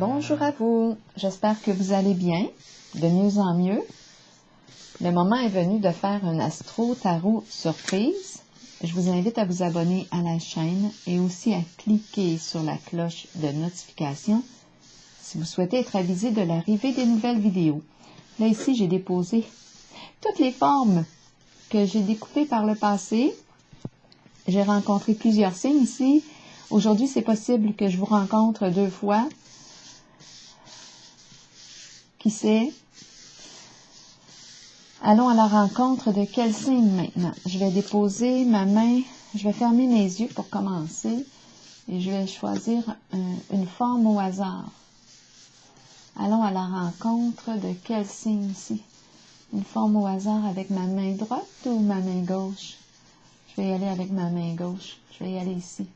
Bonjour à vous, j'espère que vous allez bien, de mieux en mieux. Le moment est venu de faire un astro-tarot surprise. Je vous invite à vous abonner à la chaîne et aussi à cliquer sur la cloche de notification si vous souhaitez être avisé de l'arrivée des nouvelles vidéos. Là ici, j'ai déposé toutes les formes que j'ai découpées par le passé. J'ai rencontré plusieurs signes ici. Aujourd'hui, c'est possible que je vous rencontre 2 fois. Qui sait? Allons à la rencontre de quel signe maintenant? Je vais déposer ma main, je vais fermer mes yeux pour commencer et je vais choisir une forme au hasard. Allons à la rencontre de quel signe ici? Une forme au hasard avec ma main droite ou ma main gauche? Je vais y aller avec ma main gauche. Je vais y aller ici.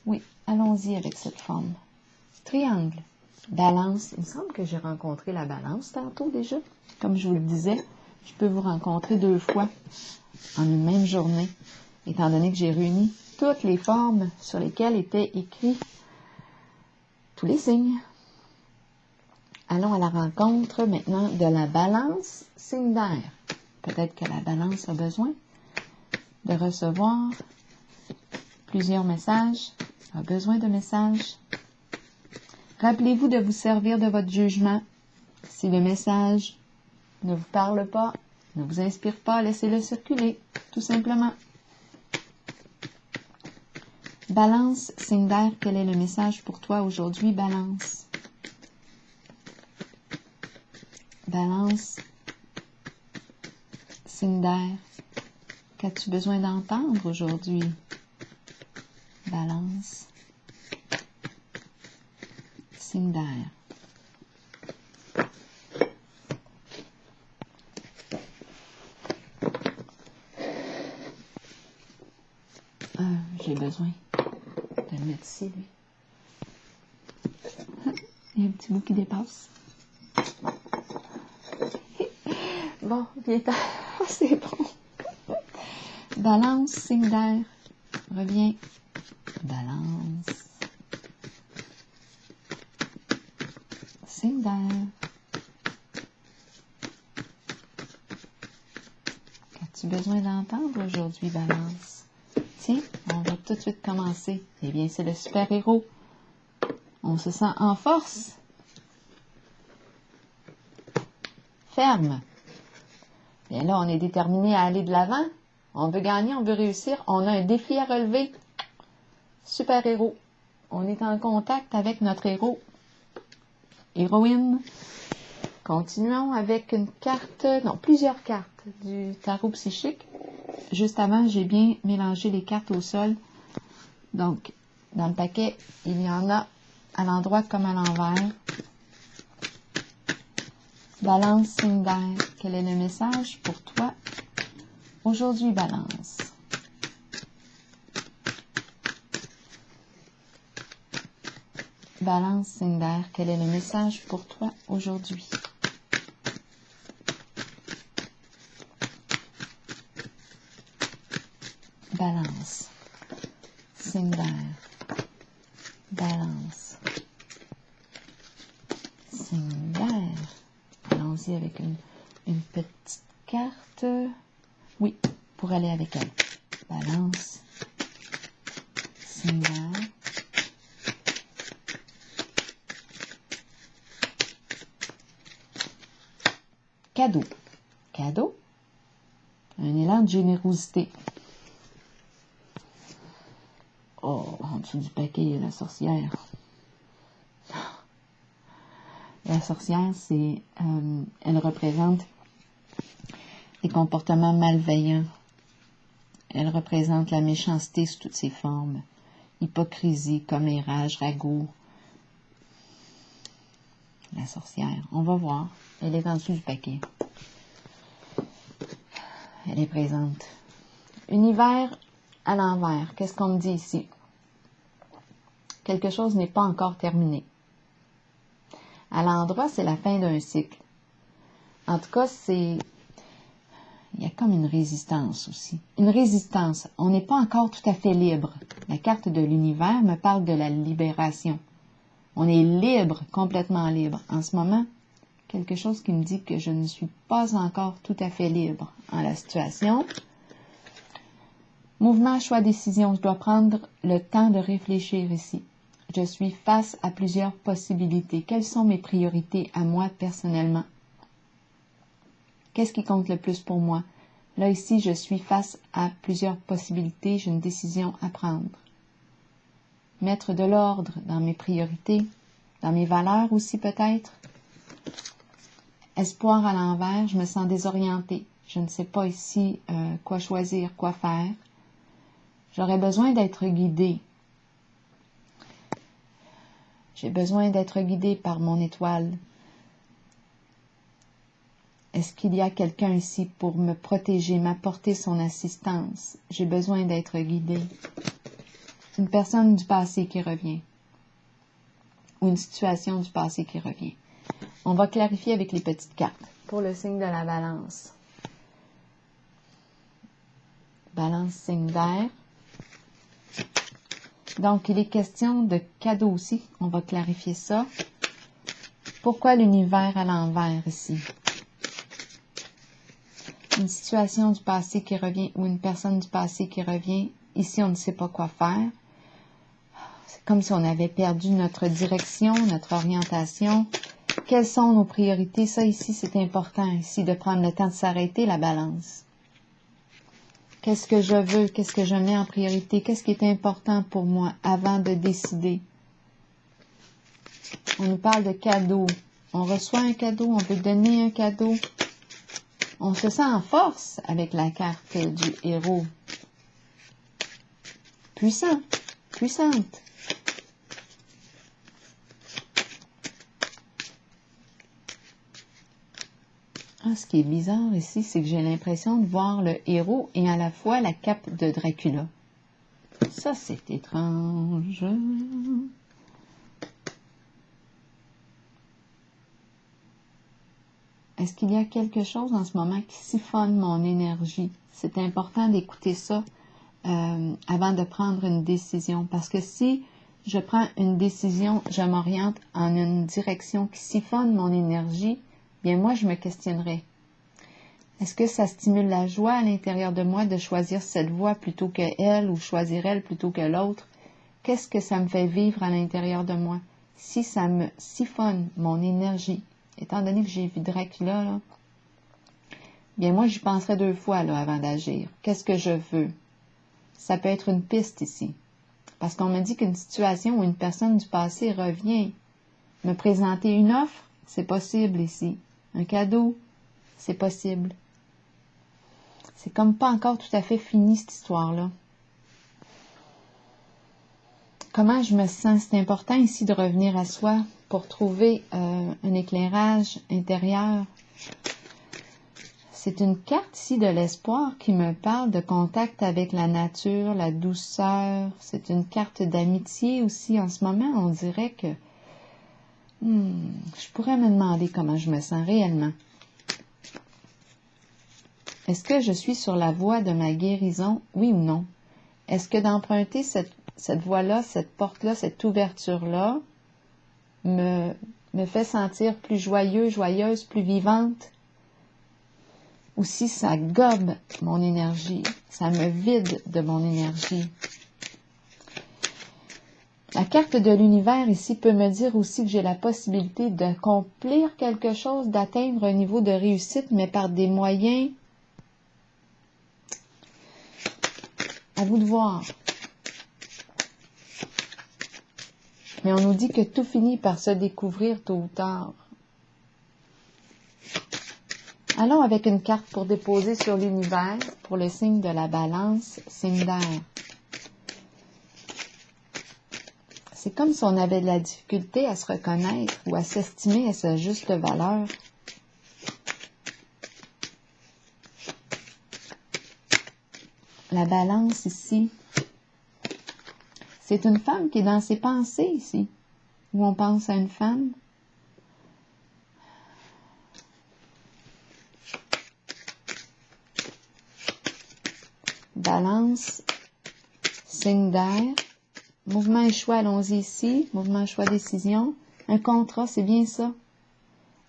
Oui, allons-y avec cette forme. Triangle. Balance. Il me semble que j'ai rencontré la balance tantôt déjà. Comme je vous le disais, je peux vous rencontrer 2 fois en une même journée, étant donné que j'ai réuni toutes les formes sur lesquelles étaient écrits tous les signes. Allons à la rencontre maintenant de la balance, signe d'air. Peut-être que la balance a besoin de recevoir plusieurs messages, a besoin de messages. Rappelez-vous de vous servir de votre jugement. Si le message ne vous parle pas, ne vous inspire pas, laissez-le circuler, tout simplement. Balance, signe d'air, quel est le message pour toi aujourd'hui, Balance? Balance, signe d'air, qu'as-tu besoin d'entendre aujourd'hui? Balance, signe d'air. J'ai besoin de le mettre ici, lui. Il y a un petit bout qui dépasse. Bon, viens oh, c'est bon. Balance, signe d'air. Reviens. Balance. Signe d'air. Qu'as-tu besoin d'entendre aujourd'hui, Balance? Tiens, on va tout de suite commencer. Eh bien, c'est le super-héros. On se sent en force. Ferme. Bien là, on est déterminé à aller de l'avant. On veut gagner, on veut réussir. On a un défi à relever. Super-héros. On est en contact avec notre héros. Héroïne. Continuons avec une carte, non, plusieurs cartes du tarot psychique. Juste avant, j'ai bien mélangé les cartes au sol. Donc, dans le paquet, il y en a à l'endroit comme à l'envers. Balance, signe d'air. Quel est le message pour toi aujourd'hui, Balance? Balance, signe d'air. Quel est le message pour toi aujourd'hui? Balance, signe d'air. Balance, signe d'air. Allons-y avec une petite carte. Oui, pour aller avec elle. Balance, signe d'air. Cadeau. Cadeau. Un élan de générosité. Oh, en dessous du paquet, il y a la sorcière. La sorcière, c'est, elle représente des comportements malveillants. Elle représente la méchanceté sous toutes ses formes. Hypocrisie, commérage, ragoût. La sorcière, on va voir. Elle est en dessous du paquet. Elle est présente. Univers à l'envers. Qu'est-ce qu'on me dit ici? Quelque chose n'est pas encore terminé. À l'endroit, c'est la fin d'un cycle. En tout cas, il y a comme une résistance aussi. Une résistance. On n'est pas encore tout à fait libre. La carte de l'univers me parle de la libération. On est libre, complètement libre. En ce moment, quelque chose qui me dit que je ne suis pas encore tout à fait libre en la situation. Mouvement, choix, décision. Je dois prendre le temps de réfléchir ici. Je suis face à plusieurs possibilités. Quelles sont mes priorités à moi personnellement? Qu'est-ce qui compte le plus pour moi? Là, ici, je suis face à plusieurs possibilités. J'ai une décision à prendre. Mettre de l'ordre dans mes priorités, dans mes valeurs aussi peut-être. Espoir à l'envers, je me sens désorientée. Je ne sais pas ici quoi choisir, quoi faire. J'aurais besoin d'être guidée. J'ai besoin d'être guidée par mon étoile. Est-ce qu'il y a quelqu'un ici pour me protéger, m'apporter son assistance? J'ai besoin d'être guidée. Une personne du passé qui revient. Ou une situation du passé qui revient. On va clarifier avec les petites cartes. Pour le signe de la balance. Balance, signe d'air. Donc, il est question de cadeaux aussi. On va clarifier ça. Pourquoi l'univers à l'envers ici? Une situation du passé qui revient ou une personne du passé qui revient. Ici, on ne sait pas quoi faire. C'est comme si on avait perdu notre direction, notre orientation. Quelles sont nos priorités? Ça, ici, c'est important, ici, de prendre le temps de s'arrêter, la balance. Qu'est-ce que je veux? Qu'est-ce que je mets en priorité? Qu'est-ce qui est important pour moi avant de décider? On nous parle de cadeaux. On reçoit un cadeau, on veut donner un cadeau. On se sent en force avec la carte du héros. Puissant, puissante. Ce qui est bizarre ici, c'est que j'ai l'impression de voir le héros et à la fois la cape de Dracula. Ça, c'est étrange. Est-ce qu'il y a quelque chose en ce moment qui siphonne mon énergie? C'est important d'écouter ça avant de prendre une décision. Parce que si je prends une décision, je m'oriente en une direction qui siphonne mon énergie, bien moi, je me questionnerai. Est-ce que ça stimule la joie à l'intérieur de moi de choisir cette voie plutôt que elle ou choisir elle plutôt que l'autre? Qu'est-ce que ça me fait vivre à l'intérieur de moi? Si ça me siphonne mon énergie, étant donné que j'ai vu Dracula, là, bien moi, j'y penserai 2 fois là, avant d'agir. Qu'est-ce que je veux? Ça peut être une piste ici. Parce qu'on me dit qu'une situation ou une personne du passé revient. Me présenter une offre, c'est possible ici. Un cadeau, c'est possible. C'est comme pas encore tout à fait fini cette histoire-là. Comment je me sens? C'est important ici de revenir à soi pour trouver un éclairage intérieur. C'est une carte ici de l'espoir qui me parle de contact avec la nature, la douceur. C'est une carte d'amitié aussi. En ce moment, on dirait que je pourrais me demander comment je me sens réellement. Est-ce que je suis sur la voie de ma guérison, oui ou non? Est-ce que d'emprunter cette voie-là, cette porte-là, cette ouverture-là me fait sentir plus joyeuse, plus vivante? Ou si ça gobe mon énergie, ça me vide de mon énergie? La carte de l'univers ici peut me dire aussi que j'ai la possibilité d'accomplir quelque chose, d'atteindre un niveau de réussite, mais par des moyens. À vous de voir. Mais on nous dit que tout finit par se découvrir tôt ou tard. Allons avec une carte pour déposer sur l'univers, pour le signe de la balance, signe d'air. C'est comme si on avait de la difficulté à se reconnaître ou à s'estimer à sa juste valeur. La balance ici, c'est une femme qui est dans ses pensées ici, où on pense à une femme. Balance, signe d'air. Mouvement et choix, allons-y ici. Mouvement, choix, décision. Un contrat, c'est bien ça.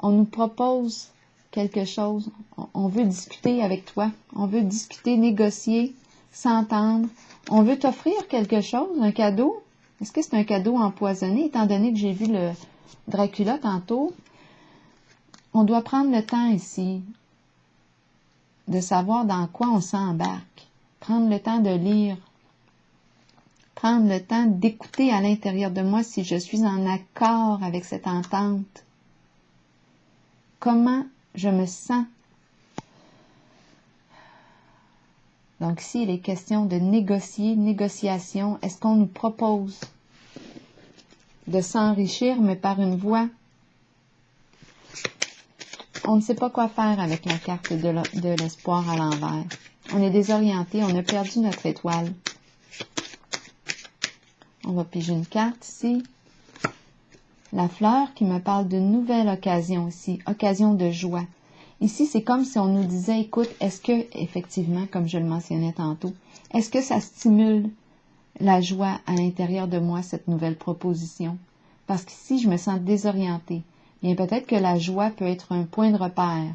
On nous propose quelque chose. On veut discuter avec toi. On veut discuter, négocier, s'entendre. On veut t'offrir quelque chose, un cadeau. Est-ce que c'est un cadeau empoisonné, étant donné que j'ai vu le Dracula tantôt? On doit prendre le temps ici de savoir dans quoi on s'embarque. Prendre le temps de lire. Prendre le temps d'écouter à l'intérieur de moi si je suis en accord avec cette entente. Comment je me sens? Donc ici, il est question de négocier, négociation. Est-ce qu'on nous propose de s'enrichir, mais par une voie? On ne sait pas quoi faire avec la carte de l'espoir à l'envers. On est désorienté, on a perdu notre étoile. On va piger une carte ici. La fleur qui me parle d'une nouvelle occasion ici, occasion de joie. Ici, c'est comme si on nous disait, écoute, est-ce que, effectivement, comme je le mentionnais tantôt, est-ce que ça stimule la joie à l'intérieur de moi, cette nouvelle proposition? Parce qu'ici, je me sens désorientée. Bien, peut-être que la joie peut être un point de repère.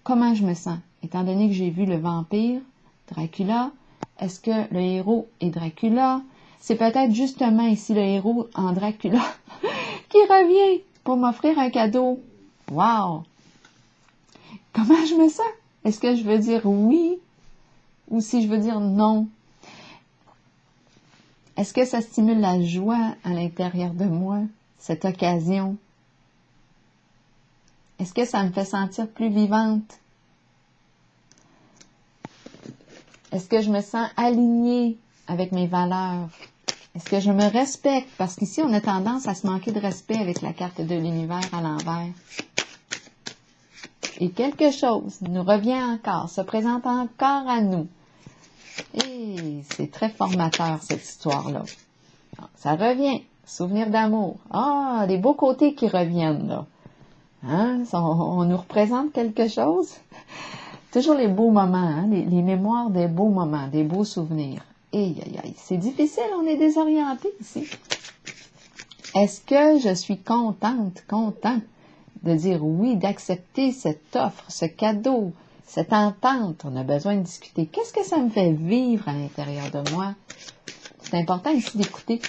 Comment je me sens? Étant donné que j'ai vu le vampire, Dracula, est-ce que le héros est Dracula? C'est peut-être justement ici le héros en Dracula qui revient pour m'offrir un cadeau. Wow! Comment je me sens? Est-ce que je veux dire oui ou si je veux dire non? Est-ce que ça stimule la joie à l'intérieur de moi, cette occasion? Est-ce que ça me fait sentir plus vivante? Est-ce que je me sens alignée avec mes valeurs? Est-ce que je me respecte? Parce qu'ici, on a tendance à se manquer de respect avec la carte de l'univers à l'envers. Et quelque chose nous revient encore, se présente encore à nous. Et c'est très formateur, cette histoire-là. Ça revient. Souvenir d'amour. Ah, des beaux côtés qui reviennent, là. Hein? On nous représente quelque chose. Toujours les beaux moments, hein? Les mémoires des beaux moments, des beaux souvenirs. Aïe, aïe, aïe. C'est difficile, on est désorienté ici. Est-ce que je suis content de dire oui, d'accepter cette offre, ce cadeau, cette entente? On a besoin de discuter. Qu'est-ce que ça me fait vivre à l'intérieur de moi? C'est important ici d'écouter.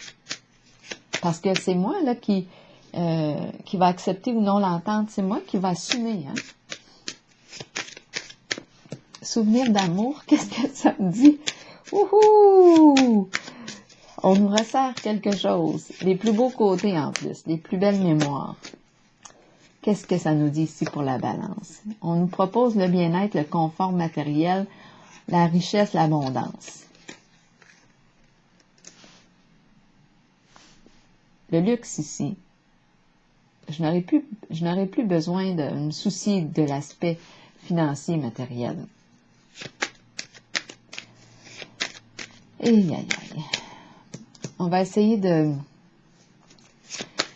Parce que c'est moi là qui va accepter ou non l'entente. C'est moi qui va assumer. Hein? Souvenir d'amour, qu'est-ce que ça me dit? Ouhou! On nous resserre quelque chose. Les plus beaux côtés en plus, les plus belles mémoires. Qu'est-ce que ça nous dit ici pour la balance? On nous propose le bien-être, le confort matériel, la richesse, l'abondance. Le luxe ici. Je n'aurai plus besoin de me soucier de l'aspect financier matériel. Aïe, aïe, aïe. On va essayer de...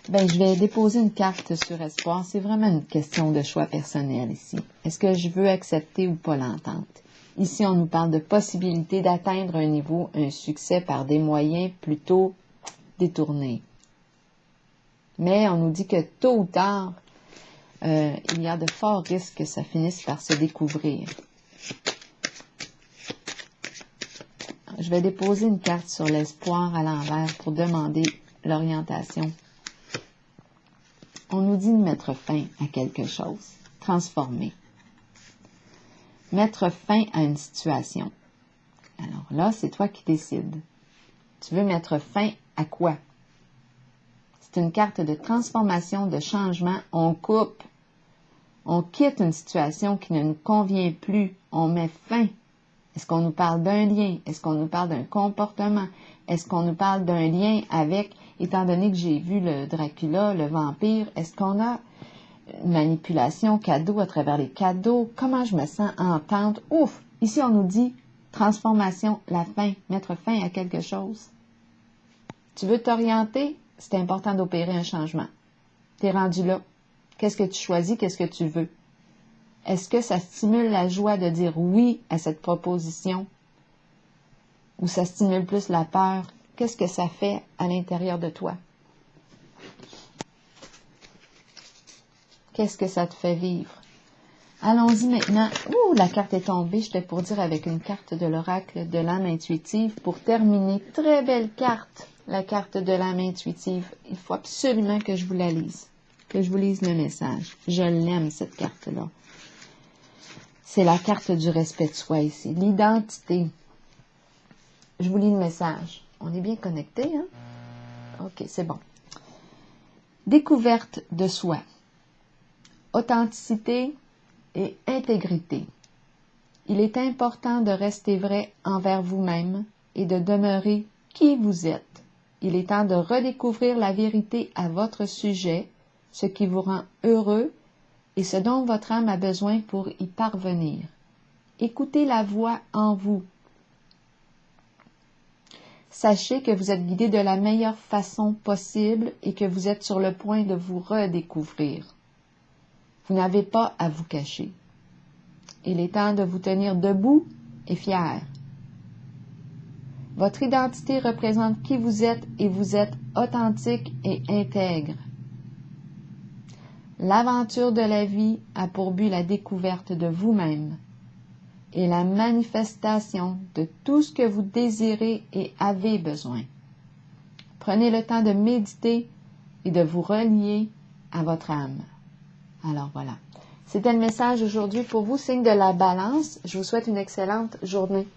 je vais déposer une carte sur espoir. C'est vraiment une question de choix personnel ici. Est-ce que je veux accepter ou pas l'entente? Ici, on nous parle de possibilité d'atteindre un niveau, un succès par des moyens plutôt détournés. Mais on nous dit que tôt ou tard, il y a de forts risques que ça finisse par se découvrir. Je vais déposer une carte sur l'espoir à l'envers pour demander l'orientation. On nous dit de mettre fin à quelque chose, transformer. Mettre fin à une situation. Alors là, c'est toi qui décides. Tu veux mettre fin à quoi? C'est une carte de transformation, de changement. On coupe. On quitte une situation qui ne nous convient plus. On met fin. Est-ce qu'on nous parle d'un lien? Est-ce qu'on nous parle d'un comportement? Est-ce qu'on nous parle d'un lien avec, étant donné que j'ai vu le Dracula, le vampire, est-ce qu'on a une manipulation cadeau à travers les cadeaux? Comment je me sens entente? Ouf! Ici, on nous dit transformation, la fin, mettre fin à quelque chose. Tu veux t'orienter? C'est important d'opérer un changement. Tu es rendu là. Qu'est-ce que tu choisis? Qu'est-ce que tu veux? Est-ce que ça stimule la joie de dire oui à cette proposition? Ou ça stimule plus la peur qu'est-ce que ça fait à l'intérieur de toi? Qu'est-ce que ça te fait vivre? Allons-y maintenant. Ouh, la carte est tombée, j'étais pour dire avec une carte de l'oracle de l'âme intuitive. Pour terminer, très belle carte, la carte de l'âme intuitive. Il faut absolument que je vous la lise, que je vous lise le message. Je l'aime, cette carte-là. C'est la carte du respect de soi ici, l'identité. Je vous lis le message. On est bien connectés, hein? OK, c'est bon. Découverte de soi. Authenticité et intégrité. Il est important de rester vrai envers vous-même et de demeurer qui vous êtes. Il est temps de redécouvrir la vérité à votre sujet, ce qui vous rend heureux et ce dont votre âme a besoin pour y parvenir. Écoutez la voix en vous. Sachez que vous êtes guidé de la meilleure façon possible et que vous êtes sur le point de vous redécouvrir. Vous n'avez pas à vous cacher. Il est temps de vous tenir debout et fier. Votre identité représente qui vous êtes et vous êtes authentique et intègre. L'aventure de la vie a pour but la découverte de vous-même et la manifestation de tout ce que vous désirez et avez besoin. Prenez le temps de méditer et de vous relier à votre âme. Alors voilà, c'était le message aujourd'hui pour vous, signe de la balance. Je vous souhaite une excellente journée.